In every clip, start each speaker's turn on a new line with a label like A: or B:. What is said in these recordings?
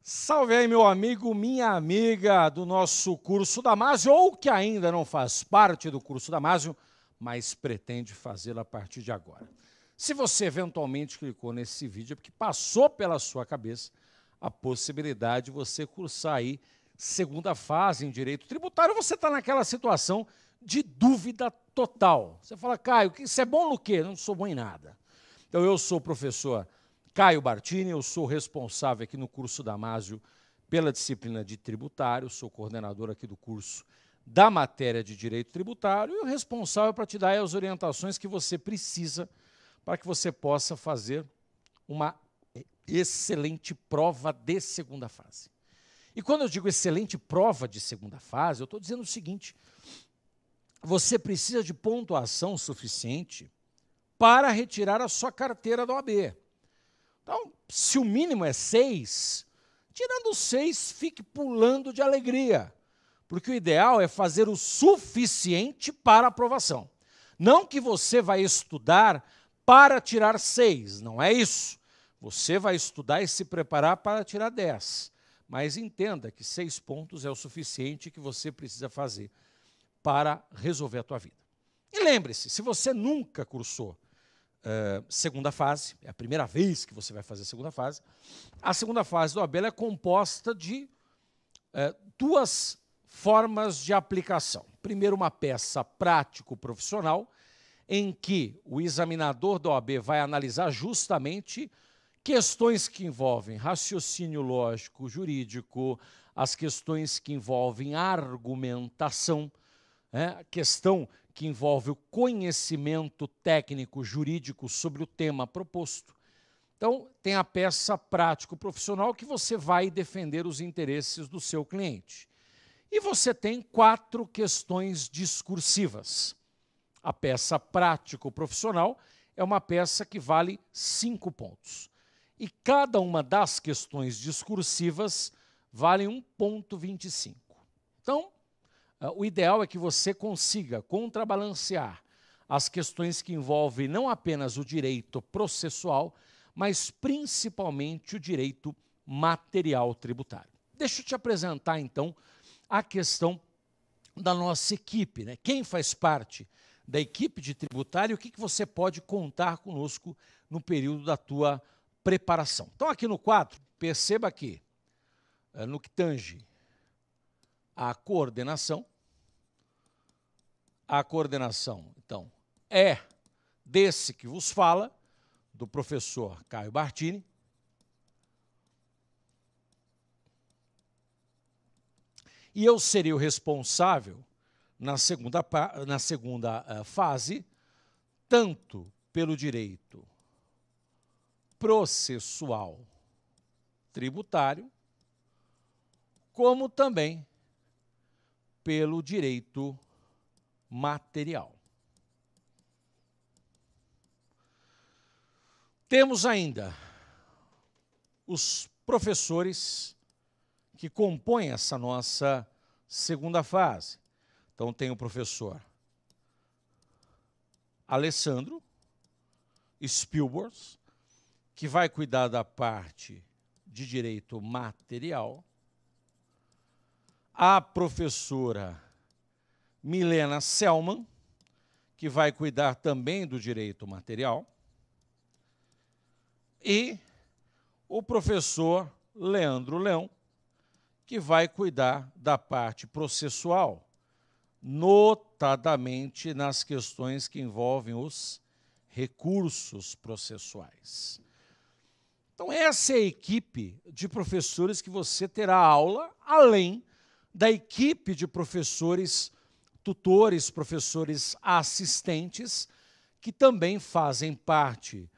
A: Salve aí, meu amigo, minha amiga do nosso curso Damásio, ou que ainda não faz parte do curso Damásio, mas pretende fazê-lo a partir de agora. Se você eventualmente clicou nesse vídeo, é porque passou pela sua cabeça a possibilidade de você cursar aí segunda fase em Direito Tributário, você está naquela situação de dúvida total. Você fala, Caio, isso é bom no quê? Eu não sou bom em nada. Então, eu sou o professor Caio Bartini, eu sou responsável aqui no curso Damásio pela disciplina de tributário, sou coordenador aqui do curso da matéria de Direito Tributário e o responsável para te dar as orientações que você precisa para que você possa fazer uma excelente prova de segunda fase. E quando eu digo excelente prova de segunda fase, eu estou dizendo o seguinte, você precisa de pontuação suficiente para retirar a sua carteira da OAB. Então, se o mínimo é 6, tirando 6, fique pulando de alegria, porque o ideal é fazer o suficiente para aprovação. Não que você vai estudar para tirar 6, não é isso. Você vai estudar e se preparar para tirar 10. Mas entenda que 6 pontos é o suficiente que você precisa fazer para resolver a tua vida. E lembre-se, se você nunca cursou segunda fase, é a primeira vez que você vai fazer a segunda fase do OAB é composta de duas formas de aplicação. Primeiro, uma peça prático-profissional, em que o examinador da OAB vai analisar justamente questões que envolvem raciocínio lógico, jurídico, as questões que envolvem argumentação, a questão que envolve o conhecimento técnico jurídico sobre o tema proposto. Então, tem a peça prático-profissional que você vai defender os interesses do seu cliente. E você tem 4 questões discursivas. A peça prático-profissional é uma peça que vale 5 pontos. E cada uma das questões discursivas vale 1,25. Então, o ideal é que você consiga contrabalancear as questões que envolvem não apenas o direito processual, mas principalmente o direito material tributário. Deixa eu te apresentar, então, a questão da nossa equipe, né? Quem faz parte da equipe de tributário e o que você pode contar conosco no período da tua preparação. Então, aqui no quadro, perceba que, no que tange a coordenação, então, é desse que vos fala, do professor Caio Bartini. E eu serei o responsável, na segunda fase, tanto pelo direito processual tributário, como também pelo direito material. Temos ainda os professores que compõem essa nossa segunda fase. Então, tem o professor Alessandro Spielberg, que vai cuidar da parte de direito material. A professora Milena Selman, que vai cuidar também do direito material. E o professor Leandro Leão, que vai cuidar da parte processual, notadamente nas questões que envolvem os recursos processuais. Então, essa é a equipe de professores que você terá aula, além da equipe de professores tutores, professores assistentes, que também fazem parte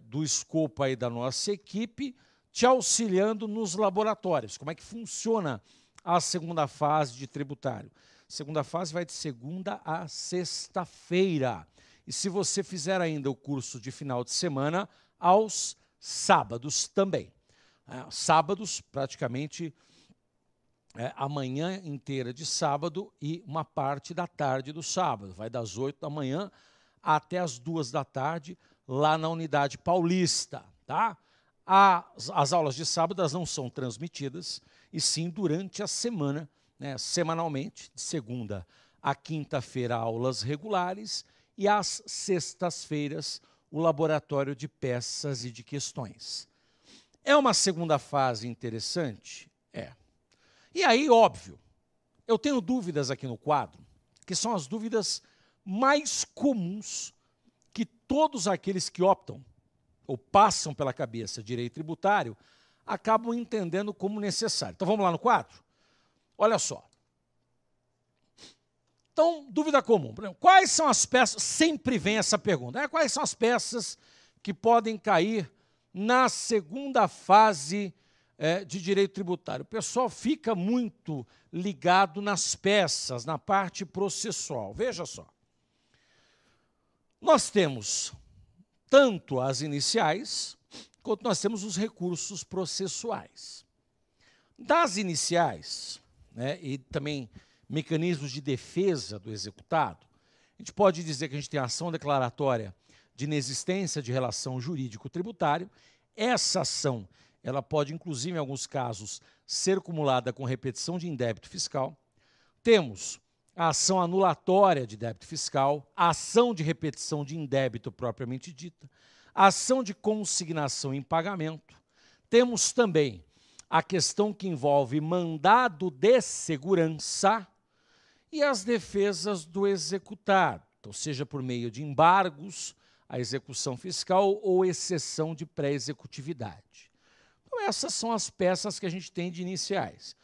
A: do escopo aí da nossa equipe, te auxiliando nos laboratórios. Como é que funciona a segunda fase de tributário? Segunda fase vai de segunda a sexta-feira. E se você fizer ainda o curso de final de semana, aos sábados também. Sábados, praticamente a manhã inteira de sábado e uma parte da tarde do sábado. Vai das 8 da manhã até as 2 da tarde, lá na Unidade Paulista, tá? As aulas de sábado elas não são transmitidas, e sim durante a semana, né, semanalmente, de segunda a quinta-feira, aulas regulares, e às sextas-feiras, o laboratório de peças e de questões. É uma segunda fase interessante? É. E aí, óbvio, eu tenho dúvidas aqui no quadro, que são as dúvidas mais comuns que todos aqueles que optam ou passam pela cabeça direito tributário acabam entendendo como necessário. Então, vamos lá no quadro? Olha só. Então, dúvida comum. Por exemplo, quais são as peças? Sempre vem essa pergunta. Quais são as peças que podem cair na segunda fase de direito tributário? O pessoal fica muito ligado nas peças, na parte processual. Veja só. Nós temos tanto as iniciais, quanto nós temos os recursos processuais. Das iniciais, né, e também mecanismos de defesa do executado, a gente pode dizer que a gente tem a ação declaratória de inexistência de relação jurídico-tributário. Essa ação, ela pode, inclusive, em alguns casos, ser cumulada com repetição de indébito fiscal. Temos a ação anulatória de débito fiscal, a ação de repetição de indébito propriamente dita, a ação de consignação em pagamento. Temos também a questão que envolve mandado de segurança e as defesas do executado, ou seja, por meio de embargos, a execução fiscal ou exceção de pré-executividade. Então, essas são as peças que a gente tem de iniciais.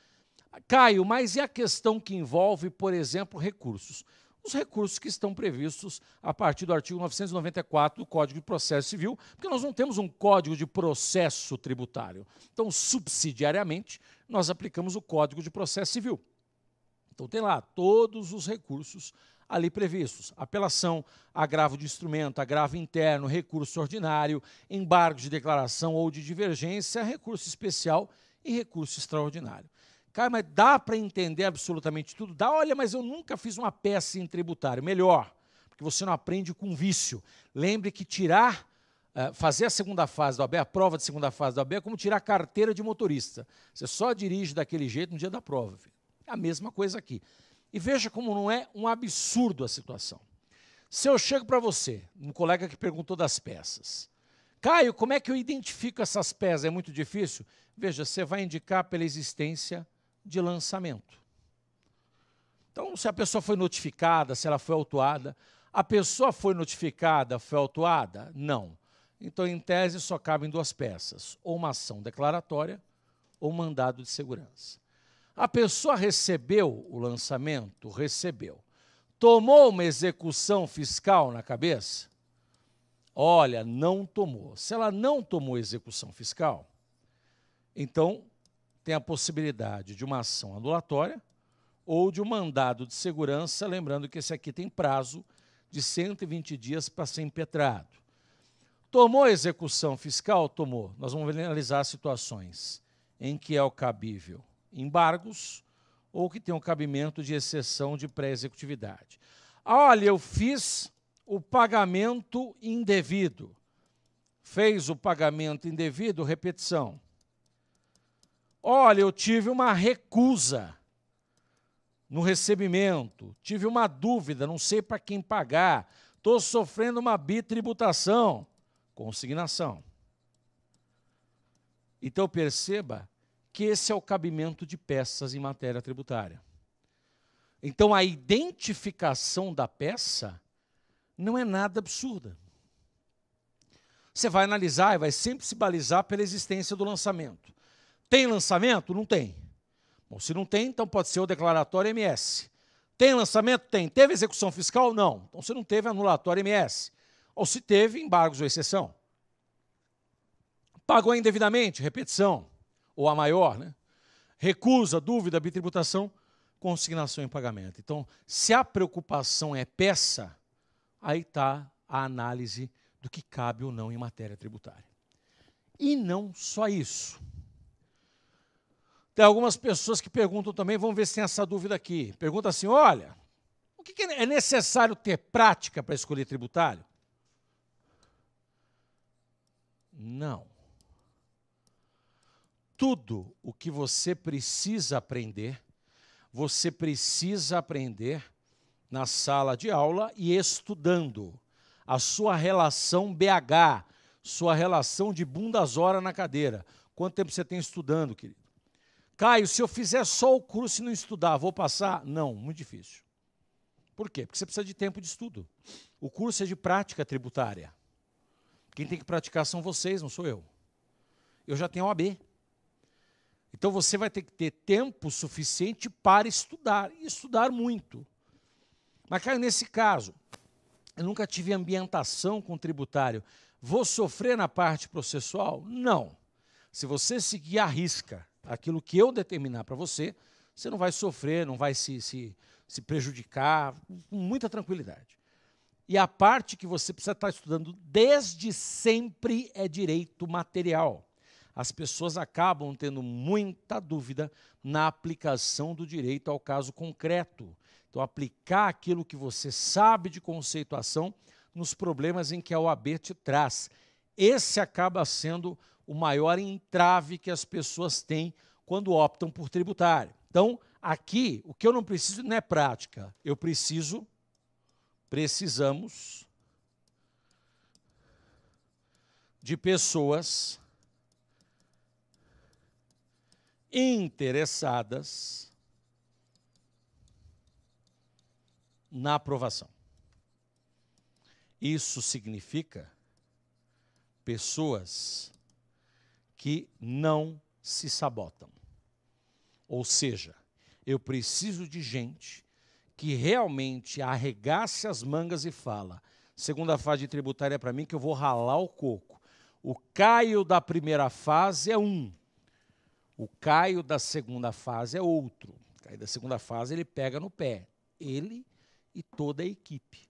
A: Caio, mas e a questão que envolve, por exemplo, recursos? Os recursos que estão previstos a partir do artigo 994 do Código de Processo Civil, porque nós não temos um Código de Processo Tributário. Então, subsidiariamente, nós aplicamos o Código de Processo Civil. Então, tem lá todos os recursos ali previstos. Apelação, agravo de instrumento, agravo interno, recurso ordinário, embargo de declaração ou de divergência, recurso especial e recurso extraordinário. Cara, mas dá para entender absolutamente tudo? Dá, olha, mas eu nunca fiz uma peça em tributário. Melhor, porque você não aprende com vício. Lembre que fazer a segunda fase da OAB, a prova de segunda fase da OAB, é como tirar a carteira de motorista. Você só dirige daquele jeito no dia da prova. Filho. É a mesma coisa aqui. E veja como não é um absurdo a situação. Se eu chego para você, um colega que perguntou das peças, Caio, como é que eu identifico essas peças? É muito difícil? Veja, você vai indicar pela existência de lançamento. Então, se a pessoa foi notificada, se ela foi autuada, a pessoa foi notificada, foi autuada? Não. Então, em tese, só cabem duas peças, ou uma ação declaratória ou mandado de segurança. A pessoa recebeu o lançamento? Recebeu. Tomou uma execução fiscal na cabeça? Olha, não tomou. Se ela não tomou execução fiscal, então tem a possibilidade de uma ação anulatória ou de um mandado de segurança, lembrando que esse aqui tem prazo de 120 dias para ser impetrado. Tomou execução fiscal? Tomou. Nós vamos analisar situações em que é o cabível embargos ou que tem um cabimento de exceção de pré-executividade. Olha, eu fiz o pagamento indevido. Fez o pagamento indevido, repetição. Olha, eu tive uma recusa no recebimento, tive uma dúvida, não sei para quem pagar, estou sofrendo uma bitributação, consignação. Então, perceba que esse é o cabimento de peças em matéria tributária. Então, a identificação da peça não é nada absurda. Você vai analisar e vai sempre se balizar pela existência do lançamento. Tem lançamento? Não tem. Bom, se não tem, então pode ser o declaratório MS. Tem lançamento? Tem. Teve execução fiscal? Não. Então, se não teve, anulatório MS. Ou se teve, embargos ou exceção. Pagou indevidamente? Repetição. Ou a maior, né? Recusa, dúvida, bitributação, consignação em pagamento. Então, se a preocupação é peça, aí está a análise do que cabe ou não em matéria tributária. E não só isso. Tem algumas pessoas que perguntam também, vamos ver se tem essa dúvida aqui. Pergunta assim, olha, o que é necessário ter prática para escolher tributário? Não. tudo o que você precisa aprender na sala de aula e estudando. A sua relação BH, sua relação de bundas horas na cadeira. Quanto tempo você tem estudando, querido? Caio, se eu fizer só o curso e não estudar, vou passar? Não, muito difícil. Por quê? Porque você precisa de tempo de estudo. O curso é de prática tributária. Quem tem que praticar são vocês, não sou eu. Eu já tenho OAB. Então você vai ter que ter tempo suficiente para estudar, e estudar muito. Mas, Caio, nesse caso, eu nunca tive ambientação com tributário. Vou sofrer na parte processual? Não. Se você seguir à risca aquilo que eu determinar para você, você não vai sofrer, não vai se prejudicar, com muita tranquilidade. E a parte que você precisa estar estudando desde sempre é direito material. As pessoas acabam tendo muita dúvida na aplicação do direito ao caso concreto. Então, aplicar aquilo que você sabe de conceituação nos problemas em que a OAB te traz. Esse acaba sendo o maior entrave que as pessoas têm quando optam por tributário. Então, aqui, o que eu não preciso não é prática. Precisamos de pessoas interessadas na aprovação. Isso significa pessoas que não se sabotam. Ou seja, eu preciso de gente que realmente arregace as mangas e fala: segunda fase de tributária é para mim que eu vou ralar o coco. O Caio da primeira fase é um. O Caio da segunda fase é outro. O Caio da segunda fase ele pega no pé. Ele e toda a equipe.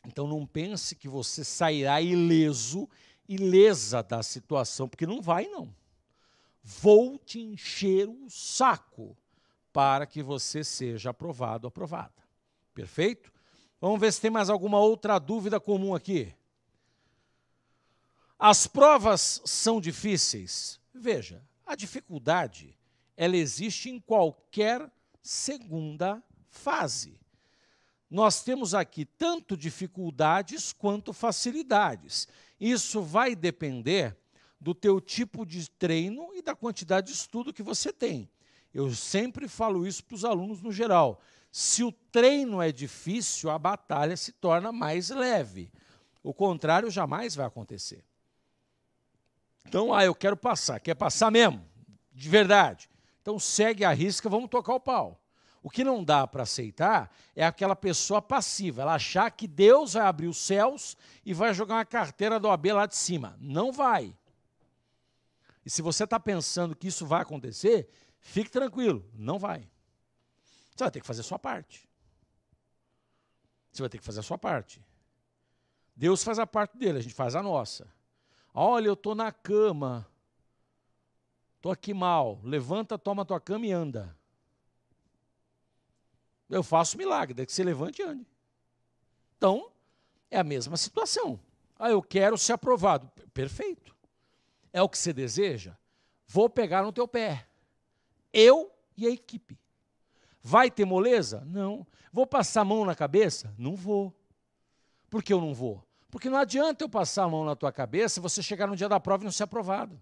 A: Então não pense que você sairá ilesa da situação, porque não vai, não. Vou te encher o saco para que você seja aprovado ou aprovada. Perfeito? Vamos ver se tem mais alguma outra dúvida comum aqui. As provas são difíceis? Veja, a dificuldade, ela existe em qualquer segunda fase. Nós temos aqui tanto dificuldades quanto facilidades. Isso vai depender do teu tipo de treino e da quantidade de estudo que você tem. Eu sempre falo isso para os alunos no geral. Se o treino é difícil, a batalha se torna mais leve. O contrário jamais vai acontecer. Então, eu quero passar. Quer passar mesmo? De verdade. Então, segue a risca, vamos tocar o pau. O que não dá para aceitar é aquela pessoa passiva, ela achar que Deus vai abrir os céus e vai jogar uma carteira do OAB lá de cima. Não vai. E se você está pensando que isso vai acontecer, fique tranquilo, não vai. Você vai ter que fazer a sua parte. Você vai ter que fazer a sua parte. Deus faz a parte dele, a gente faz a nossa. Olha, eu estou na cama, estou aqui mal, levanta, toma a tua cama e anda. Eu faço milagre, daí que você levante e ande. Então, é a mesma situação. Eu quero ser aprovado. Perfeito. É o que você deseja? Vou pegar no teu pé. Eu e a equipe. Vai ter moleza? Não. Vou passar a mão na cabeça? Não vou. Por que eu não vou? Porque não adianta eu passar a mão na tua cabeça e você chegar no dia da prova e não ser aprovado.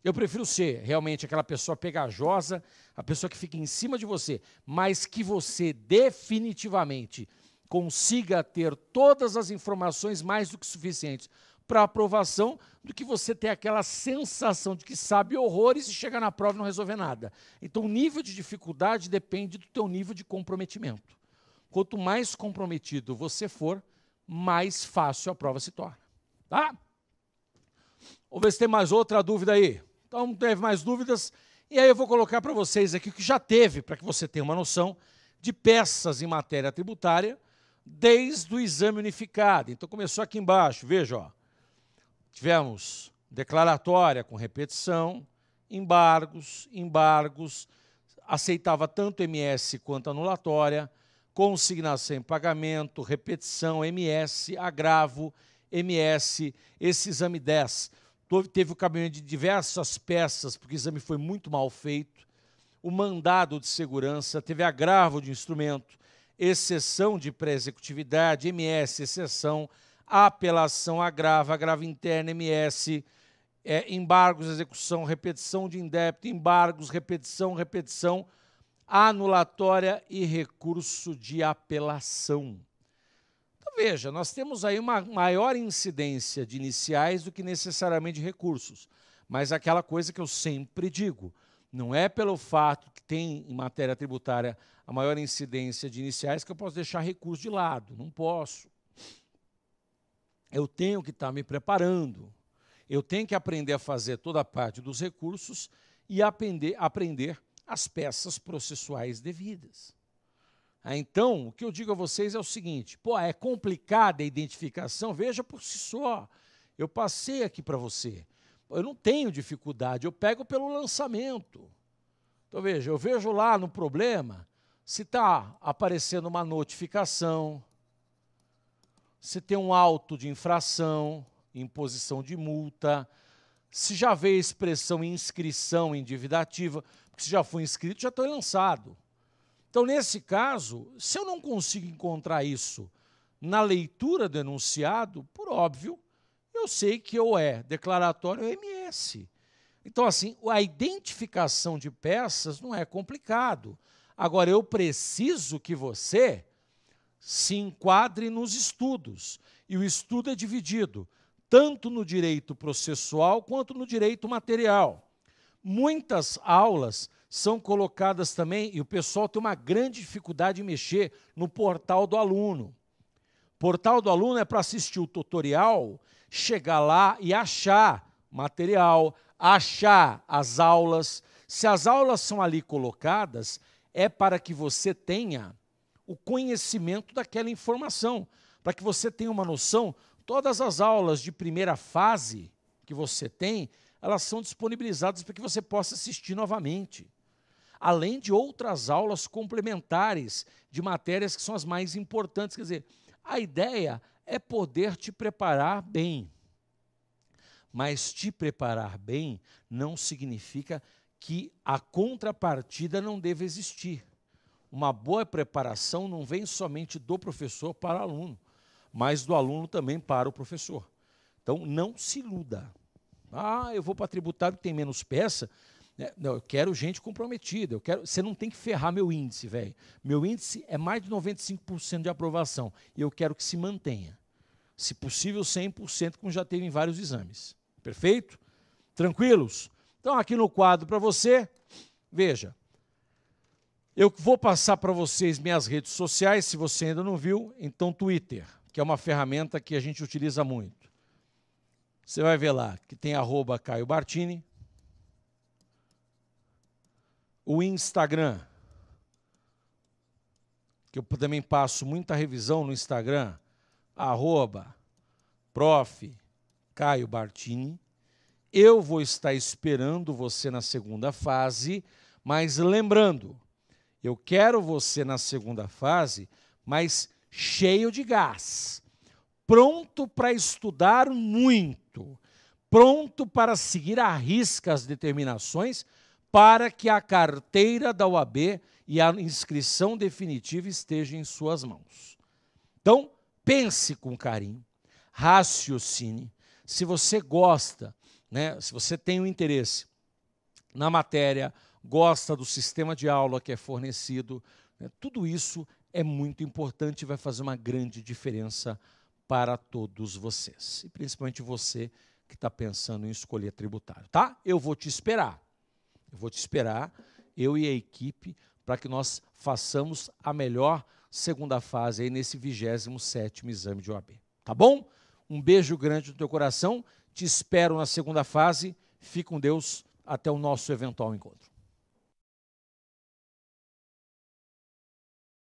A: Eu prefiro ser realmente aquela pessoa pegajosa, a pessoa que fica em cima de você, mas que você definitivamente consiga ter todas as informações mais do que suficientes para aprovação, do que você ter aquela sensação de que sabe horrores e chegar na prova e não resolver nada. Então, o nível de dificuldade depende do teu nível de comprometimento. Quanto mais comprometido você for, mais fácil a prova se torna. Tá? Vamos ver se tem mais outra dúvida aí. Então, não teve mais dúvidas. E aí eu vou colocar para vocês aqui o que já teve, para que você tenha uma noção de peças em matéria tributária, desde o exame unificado. Então, começou aqui embaixo, veja, ó. Tivemos declaratória com repetição, embargos, aceitava tanto MS quanto anulatória, consignação em pagamento, repetição, MS, agravo, MS, esse exame 10, teve o cabimento de diversas peças, porque o exame foi muito mal feito, o mandado de segurança, teve agravo de instrumento, exceção de pré-executividade, MS, exceção, apelação, agravo interno, MS, embargos, execução, repetição de indébito, embargos, repetição, anulatória e recurso de apelação. Então, veja, nós temos aí uma maior incidência de iniciais do que necessariamente de recursos, mas aquela coisa que eu sempre digo, não é pelo fato que tem em matéria tributária a maior incidência de iniciais que eu posso deixar recurso de lado, não posso. Eu tenho que estar me preparando, eu tenho que aprender a fazer toda a parte dos recursos e aprender as peças processuais devidas. Então, o que eu digo a vocês é o seguinte, é complicada a identificação, veja por si só, eu passei aqui para você, eu não tenho dificuldade, eu pego pelo lançamento. Então, veja, eu vejo lá no problema, se está aparecendo uma notificação, se tem um auto de infração, imposição de multa, se já veio a expressão inscrição em dívida ativa, porque se já foi inscrito, já estou lançado. Então, nesse caso, se eu não consigo encontrar isso na leitura do enunciado, por óbvio, eu sei que ou é declaratório ou MS. Então, assim, a identificação de peças não é complicado. Agora, eu preciso que você se enquadre nos estudos. E o estudo é dividido tanto no direito processual quanto no direito material. Muitas aulas são colocadas também, e o pessoal tem uma grande dificuldade em mexer no portal do aluno. Portal do aluno é para assistir o tutorial, chegar lá e achar material, achar as aulas. Se as aulas são ali colocadas, é para que você tenha o conhecimento daquela informação, para que você tenha uma noção. Todas as aulas de primeira fase que você tem, elas são disponibilizadas para que você possa assistir novamente. Além de outras aulas complementares de matérias que são as mais importantes. Quer dizer, a ideia é poder te preparar bem. Mas te preparar bem não significa que a contrapartida não deva existir. Uma boa preparação não vem somente do professor para o aluno, mas do aluno também para o professor. Então, não se iluda. Eu vou para tributário que tem menos peça. Não, eu quero gente comprometida. Você não tem que ferrar meu índice, velho. Meu índice é mais de 95% de aprovação. E eu quero que se mantenha. Se possível, 100%, como já teve em vários exames. Perfeito? Tranquilos? Então, aqui no quadro para você, veja. Eu vou passar para vocês minhas redes sociais, se você ainda não viu, então Twitter, que é uma ferramenta que a gente utiliza muito. Você vai ver lá que tem @CaioBartini. O Instagram, que eu também passo muita revisão no Instagram, @Prof. Caio Bartini. Eu vou estar esperando você na segunda fase, mas lembrando, eu quero você na segunda fase, mas cheio de gás, pronto para estudar muito, pronto para seguir à risca as determinações, para que a carteira da OAB e a inscrição definitiva estejam em suas mãos. Então, pense com carinho, raciocine. Se você gosta, se você tem um interesse na matéria, gosta do sistema de aula que é fornecido, tudo isso é muito importante e vai fazer uma grande diferença para todos vocês. E principalmente você que está pensando em escolher tributário, tá? Eu vou te esperar. Eu e a equipe, para que nós façamos a melhor segunda fase aí nesse 27º exame de OAB. Tá bom? Um beijo grande no teu coração. Te espero na segunda fase. Fique com Deus. Até o nosso eventual encontro.